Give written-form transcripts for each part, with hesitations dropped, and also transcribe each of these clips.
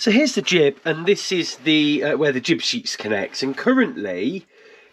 So here's the jib, and this is the where the jib sheets connect. And currently,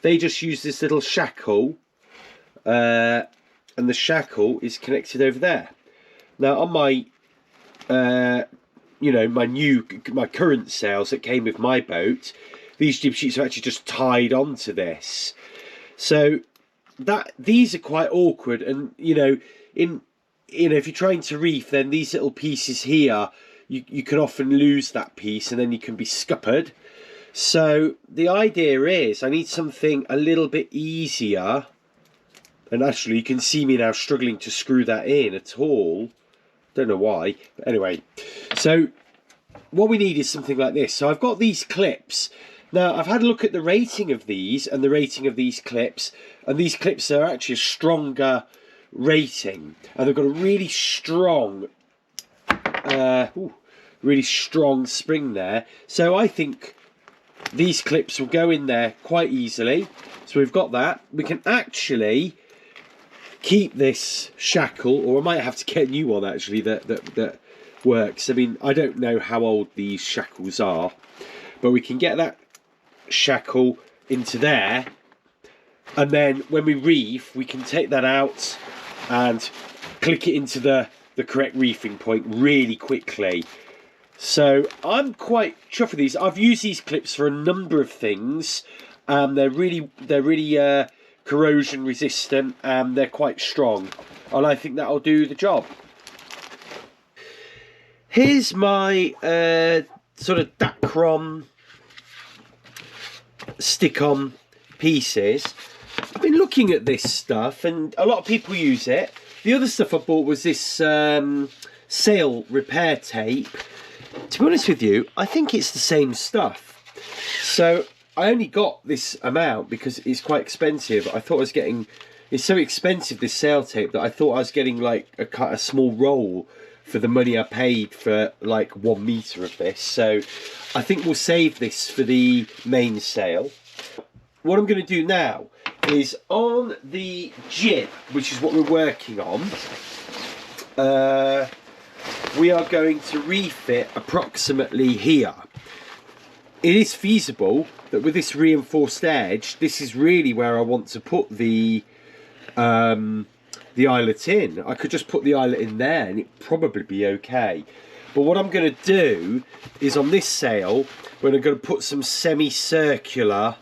they just use this little shackle, and the shackle is connected over there. Now on my, you know, my current sails that came with my boat, these jib sheets are actually just tied onto this. So these are quite awkward, and you know, if you're trying to reef, then these little pieces here, you can often lose that piece, and then you can be scuppered. So the idea is I need something a little bit easier. And actually, you can see me now struggling to screw that in at all. Don't know why, but anyway. So what we need is something like this. So I've got these clips. Now I've had a look at the rating of these and the rating of these clips, and these clips are actually a stronger rating, and they've got a really strong spring there. So I think these clips will go in there quite easily. So we've got that. We can actually keep this shackle, or I might have to get a new one actually that works. I mean, I don't know how old these shackles are, but we can get that shackle into there, and then when we reef, we can take that out and click it into the correct reefing point really quickly. So I'm quite chuffed with these. I've used these clips for a number of things. They're really corrosion resistant, and they're quite strong, and I think that'll do the job. Here's my sort of Dacron stick-on pieces. I've been looking at this stuff, and a lot of people use it. The other stuff I bought was this sail repair tape. To be honest with you, I think it's the same stuff. So I only got this amount because it's quite expensive. I thought I was getting... It's so expensive, this sail tape, that I thought I was getting like a small roll for the money I paid for like 1 metre of this. So I think we'll save this for the mainsail. What I'm going to do now is on the jib, which is what we're working on, we are going to reef it approximately here. It is feasible that with this reinforced edge, this is really where I want to put the eyelet in. I could just put the eyelet in there and it'd probably be okay. But what I'm going to do is on this sail, we're going to put some semicircular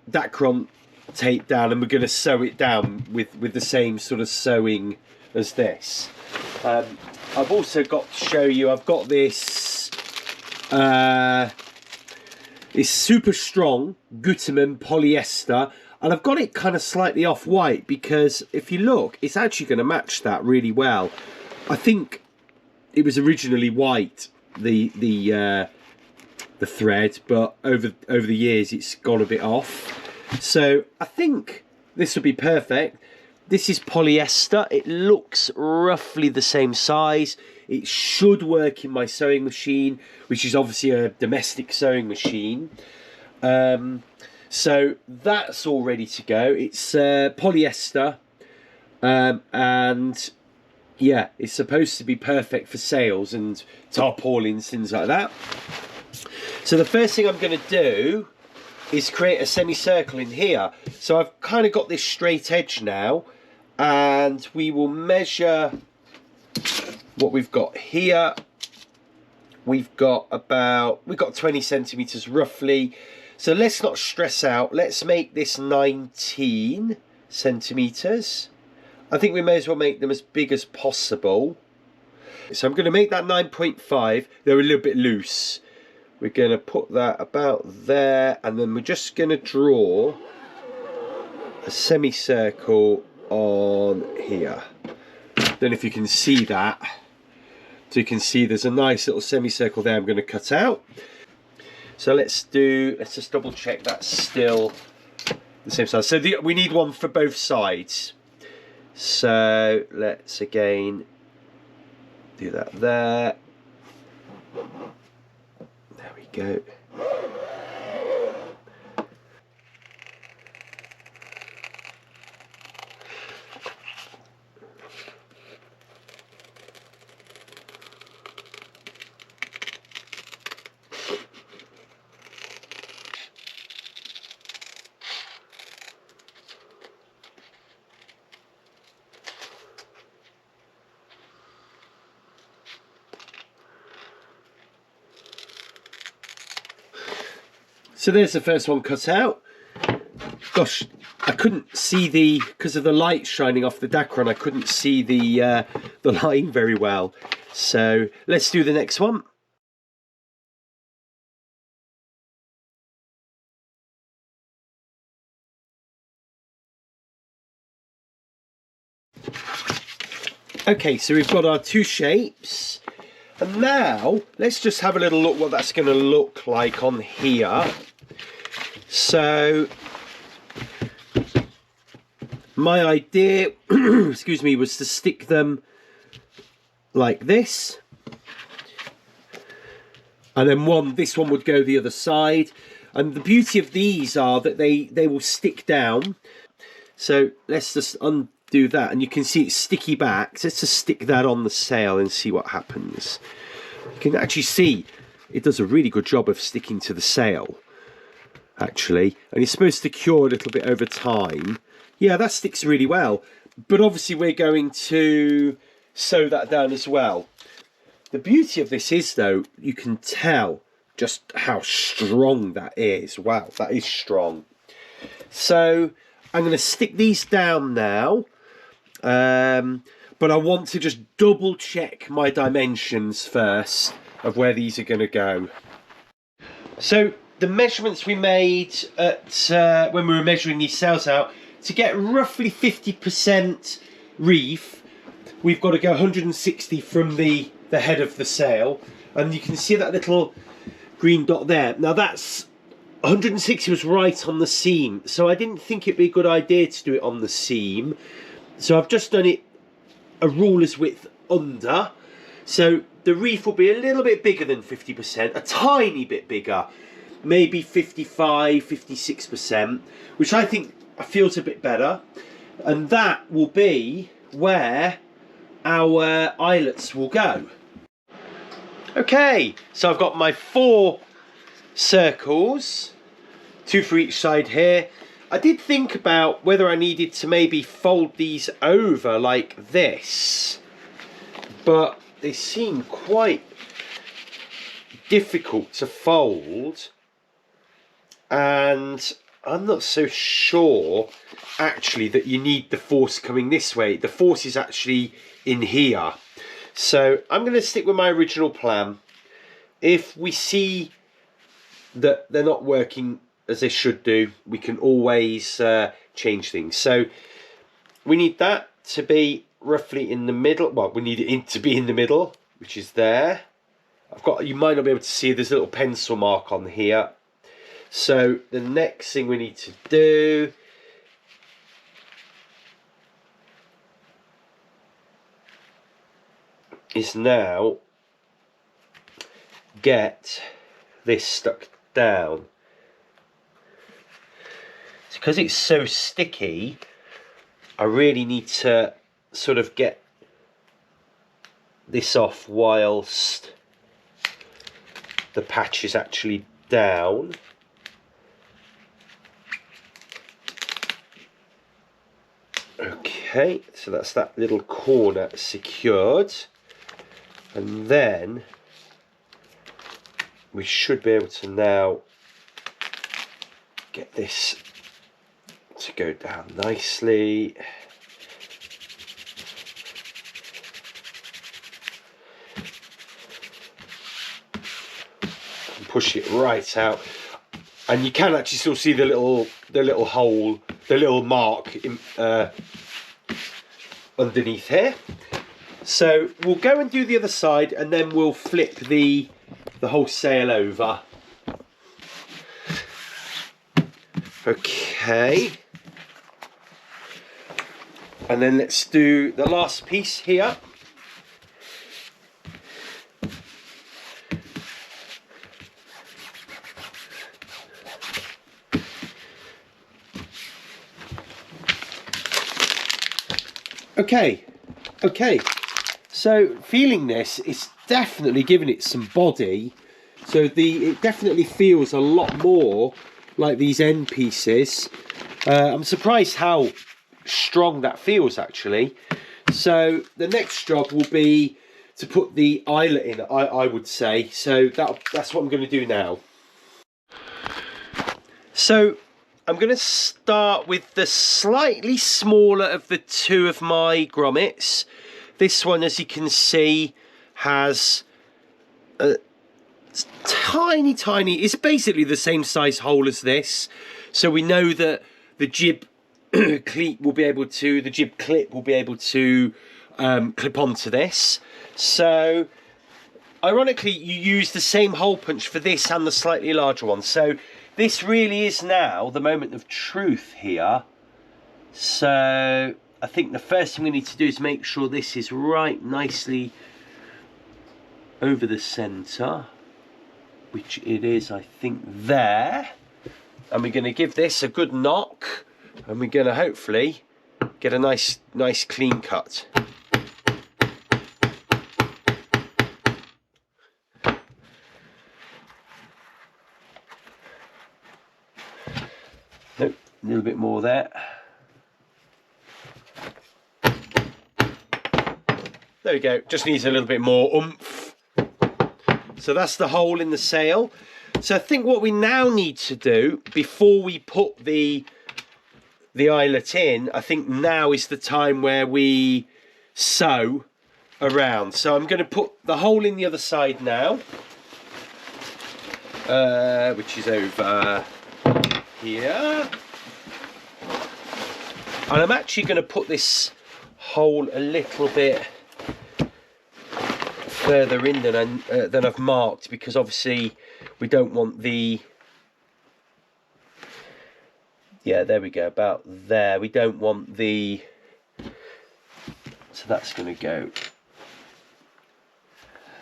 Dacron tape down, and we're going to sew it down with the same sort of sewing as this. I've also got to show you, I've got this it's super strong Gutermann polyester, and I've got it kind of slightly off white because if you look, it's actually going to match that really well. I think it was originally white, the thread, but over the years it's gone a bit off. So I think this would be perfect. This is polyester. It looks roughly the same size. It should work in my sewing machine, which is obviously a domestic sewing machine. So that's all ready to go. It's polyester, and yeah, it's supposed to be perfect for sails and tarpaulins, things like that. So the first thing I'm going to do is create a semicircle in here. So I've kind of got this straight edge now, and we will measure what we've got here. We've got 20 centimeters roughly. So let's not stress out. Let's make this 19 centimeters. I think we may as well make them as big as possible. So I'm going to make that 9.5. They're a little bit loose. We're going to put that about there, and then we're just going to draw a semicircle on here. Don't know if you can see that. So you can see there's a nice little semicircle there I'm going to cut out. So let's just double check that's still the same size. So we need one for both sides. So let's again do that there. There we go. So there's the first one cut out. Gosh, I couldn't see because of the light shining off the Dacron, I couldn't see the line very well. So let's do the next one. Okay, so we've got our two shapes, and now let's just have a little look what that's going to look like on here. So my idea, excuse me, was to stick them like this, and then this one would go the other side. And the beauty of these are that they will stick down. So let's just undo that, and you can see it's sticky back. So let's just stick that on the sail and see what happens. You can actually see it does a really good job of sticking to the sail, actually, and it's supposed to cure a little bit over time. Yeah, that sticks really well, but obviously we're going to sew that down as well. The beauty of this is, though, you can tell just how strong that is. Wow, that is strong. So I'm going to stick these down now, but I want to just double check my dimensions first of where these are going to go. So the measurements we made at when we were measuring these sails out, to get roughly 50% reef, we've got to go 160 from the head of the sail, and you can see that little green dot there. Now that's 160 was right on the seam, so I didn't think it'd be a good idea to do it on the seam, so I've just done it a ruler's width under. So the reef will be a little bit bigger than 50%, a tiny bit bigger, maybe 55, 56%, which I think feels a bit better, and that will be where our eyelets will go. Okay, so I've got my 4 circles, 2 for each side here. I did think about whether I needed to maybe fold these over like this, but they seem quite difficult to fold, and I'm not so sure actually that you need the force coming this way. The force is actually in here. So I'm going to stick with my original plan. If we see that they're not working as they should do, we can always change things. So we need that to be roughly in the middle. Well, we need it to be in the middle, which is there. You might not be able to see, there's a little pencil mark on here. So the next thing we need to do is now get this stuck down. Because it's so sticky, I really need to sort of get this off whilst the patch is actually down. Okay, so that's that little corner secured, and then we should be able to now get this to go down nicely. And push it right out, and you can actually still see the little hole, the little mark in, underneath here. So we'll go and do the other side, and then we'll flip the whole sail over. Okay, and then let's do the last piece here. Okay, so feeling this, it's definitely giving it some body, so it definitely feels a lot more like these end pieces. I'm surprised how strong that feels actually. So the next job will be to put the eyelet in, I would say. So that's what I'm going to do now. So I'm going to start with the slightly smaller of the two of my grommets. This one, as you can see, has a tiny, it's basically the same size hole as this. So we know that the jib cleat will be able to, the jib clip will be able to clip onto this. So ironically, you use the same hole punch for this and the slightly larger one. So this really is now the moment of truth here. So I think the first thing we need to do is make sure this is right nicely over the centre, which it is, I think, there. And we're going to give this a good knock, and we're going to hopefully get a nice clean cut. Nope, a little bit more there. There we go, just needs a little bit more oomph. So that's the hole in the sail. So I think what we now need to do before we put the eyelet in, I think now is the time where we sew around. So I'm going to put the hole in the other side now, which is over here. And I'm actually going to put this hole a little bit further in than I've marked, because obviously we don't want the, yeah, there we go, about there. We don't want the, so that's going to go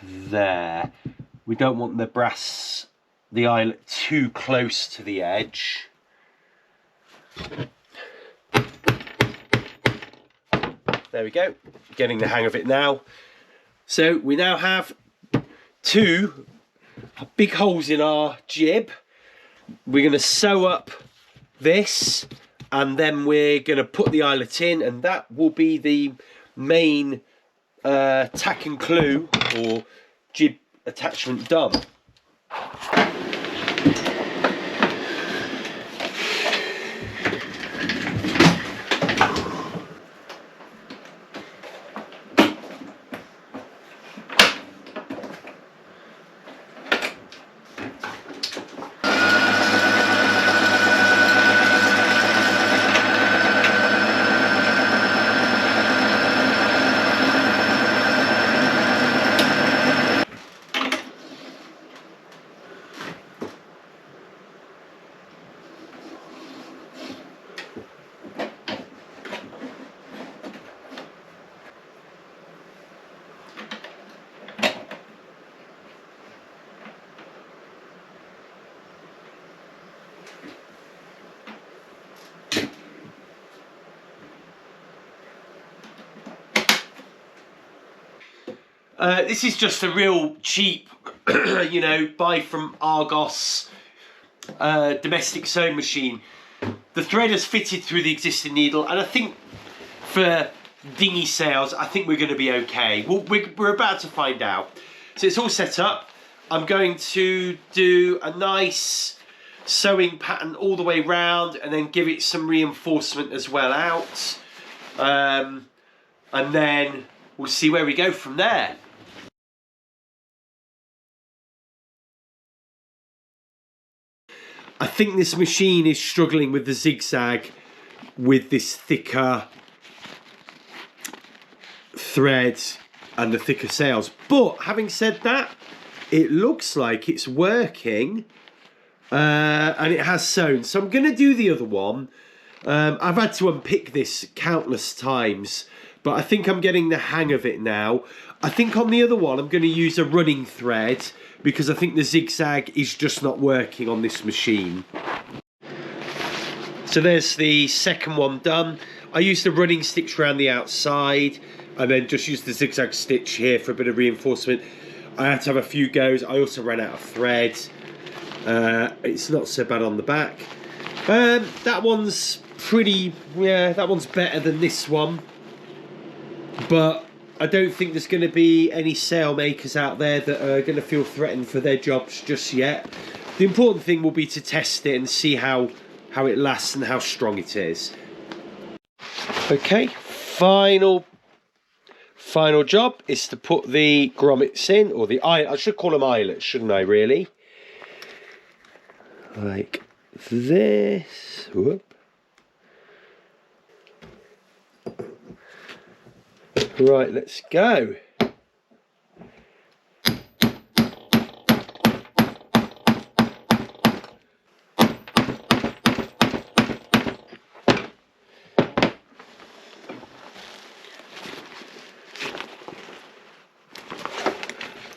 there. We don't want the eyelet too close to the edge. There we go, getting the hang of it now. So we now have two big holes in our jib. We're going to sew up this, and then we're going to put the eyelet in, and that will be the main tack and clue or jib attachment done. This is just a real cheap, you know, buy from Argos domestic sewing machine. The thread is fitted through the existing needle, and I think for dinghy sails, I think we're going to be okay. We're about to find out. So it's all set up. I'm going to do a nice sewing pattern all the way round, and then give it some reinforcement as well out. And then we'll see where we go from there. I think this machine is struggling with the zigzag with this thicker thread and the thicker sails. But having said that, it looks like it's working, and it has sewn. So I'm going to do the other one. I've had to unpick this countless times, but I think I'm getting the hang of it now. I think on the other one I'm going to use a running thread, because I think the zigzag is just not working on this machine. So there's the second one done. I used the running stitch around the outside, and then just used the zigzag stitch here for a bit of reinforcement. I had to have a few goes. I also ran out of thread. It's not so bad on the back. That one's pretty, yeah, that one's better than this one. But I don't think there's going to be any sail makers out there that are going to feel threatened for their jobs just yet. The important thing will be to test it and see how it lasts and how strong it is. Okay, final job is to put the grommets in, or the I should call them eyelets, shouldn't I, really? Like this. Whoop. Right, let's go.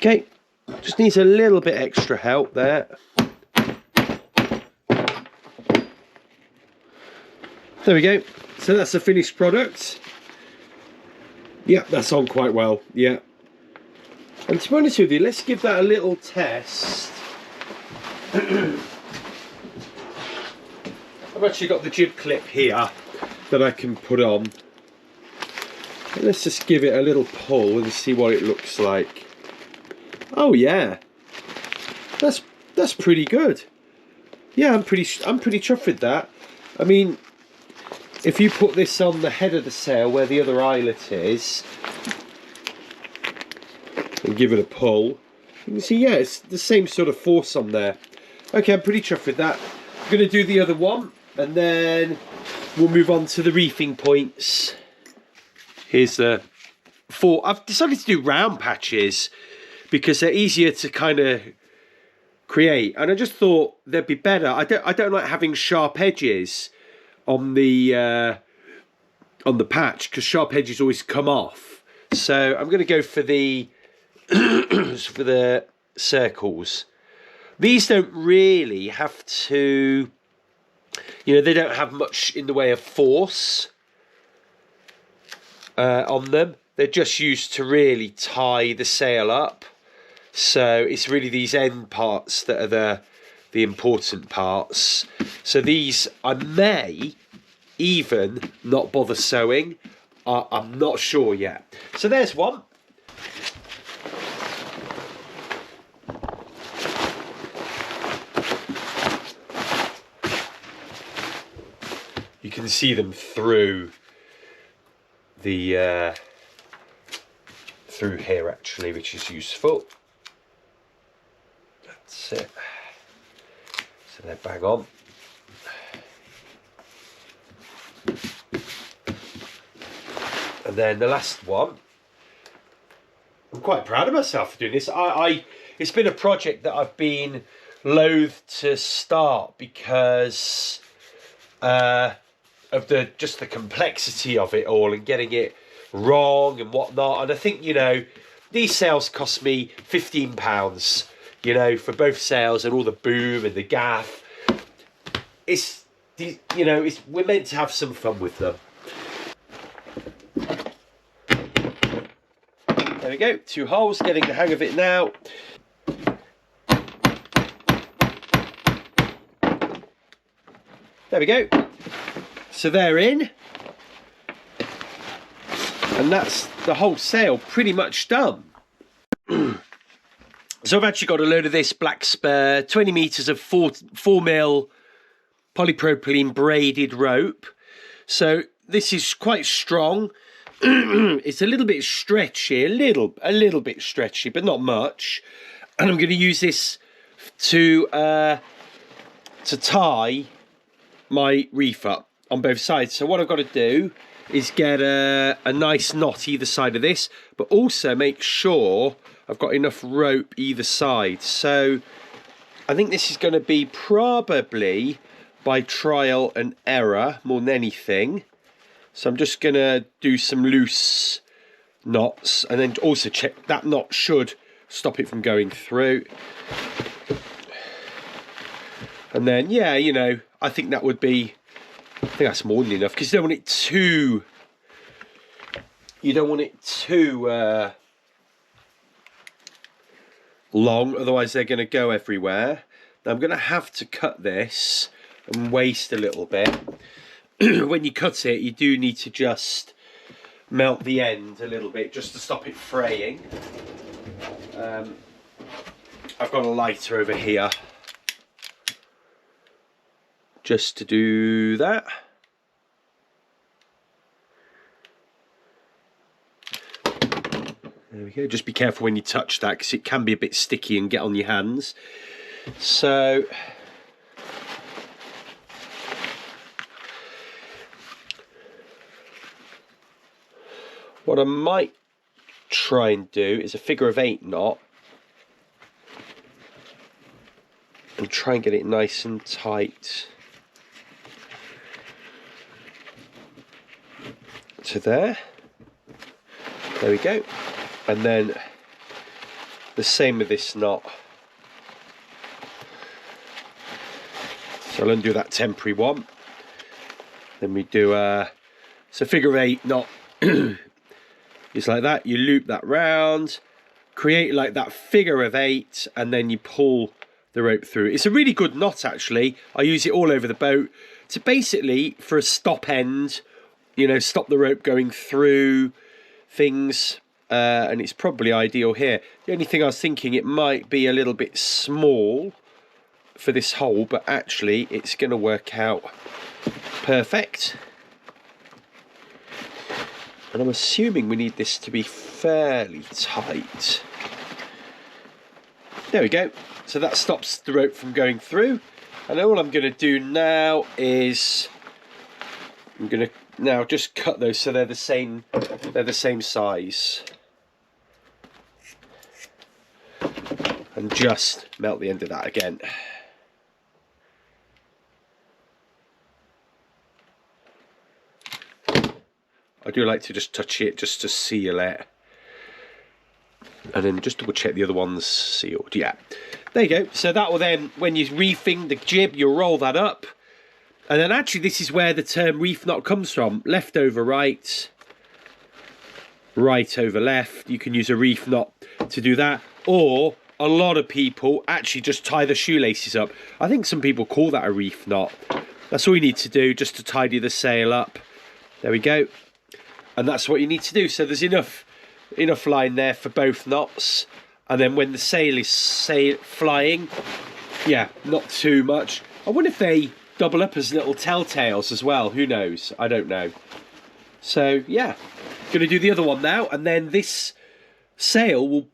Okay, just needs a little bit extra help there. There we go. So that's the finished product. Yeah, that's on quite well. Yeah. And to be honest with you, let's give that a little test. I've actually got the jib clip here that I can put on. And let's just give it a little pull and see what it looks like. Oh yeah, that's pretty good. Yeah, I'm pretty chuffed with that. I mean, if you put this on the head of the sail where the other eyelet is, and give it a pull, you can see, yeah, it's the same sort of force on there. Okay, I'm pretty chuffed with that. I'm going to do the other one, and then we'll move on to the reefing points. Here's the 4. I've decided to do round patches because they're easier to kind of create, and I just thought they'd be better. I don't like having sharp edges on the patch, because sharp edges always come off. So I'm going to go for the for the circles. These don't really have to, you know, they don't have much in the way of force on them. They're just used to really tie the sail up. So it's really these end parts that are the important parts. So these I may even not bother sewing. I'm not sure yet. So there's one. You can see them through the through here actually, which is useful. That's it. So they're bang on. And then the last one, I'm quite proud of myself for doing this. It's been a project that I've been loath to start because of just the complexity of it all and getting it wrong and whatnot. And I think, you know, these sails cost me £15, you know, for both sails and all the boom and the gaff. It's, you know, we're meant to have some fun with them. There we go, 2 holes, getting the hang of it now. There we go. So they're in. And that's the whole sail pretty much done. So I've actually got a load of this black spur, 20 metres of 4mm polypropylene braided rope. So this is quite strong. It's a little bit stretchy, a little bit stretchy, but not much. And I'm going to use this to tie my reef up on both sides. So what I've got to do is get a nice knot either side of this, but also make sure I've got enough rope either side. So I think this is going to be probably by trial and error more than anything. So I'm just going to do some loose knots and then also check that knot should stop it from going through. And then, yeah, you know, I think that would be, I think that's more than enough, because you don't want it too long, otherwise they're going to go everywhere. Now I'm going to have to cut this and waste a little bit. When you cut it, you do need to just melt the end a little bit just to stop it fraying. I've got a lighter over here. just to do that. There we go. Just be careful when you touch that, because it can be a bit sticky and get on your hands. So what I might try and do is a figure of 8 knot and try and get it nice and tight to there. There we go. And then the same with this knot. So I'll undo that temporary one. Then we do so figure of 8 knot. It's like that. You loop that round, create like that figure of 8, and then you pull the rope through. It's a really good knot, actually. I use it all over the boat to basically, for a stop end, you know, stop the rope going through things, and it's probably ideal here. The only thing I was thinking, it might be a little bit small for this hole, but actually it's going to work out perfect. And I'm assuming we need this to be fairly tight. There we go. So that stops the rope from going through. And all I'm going to do now is I'm going to now just cut those so they're the same size. And just melt the end of that again. I do like to just touch it just to seal it. And then just double check the other one's sealed. Yeah, there you go. So that will then, when you're reefing the jib, you'll roll that up. And then actually this is where the term reef knot comes from. Left over right, right over left. You can use a reef knot to do that. Or a lot of people actually just tie the shoelaces up. I think some people call that a reef knot. That's all you need to do, just to tidy the sail up. There we go. And that's what you need to do. So there's enough line there for both knots. And then when the sail is flying, yeah, not too much. I wonder if they double up as little telltales as well. Who knows? I don't know. So yeah, going to do the other one now, and then this sail will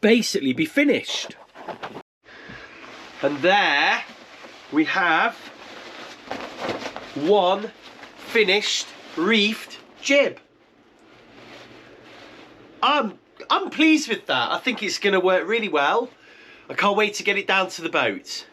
basically be finished. And there we have one finished reefed jib. I'm pleased with that. I think it's going to work really well. I can't wait to get it down to the boat.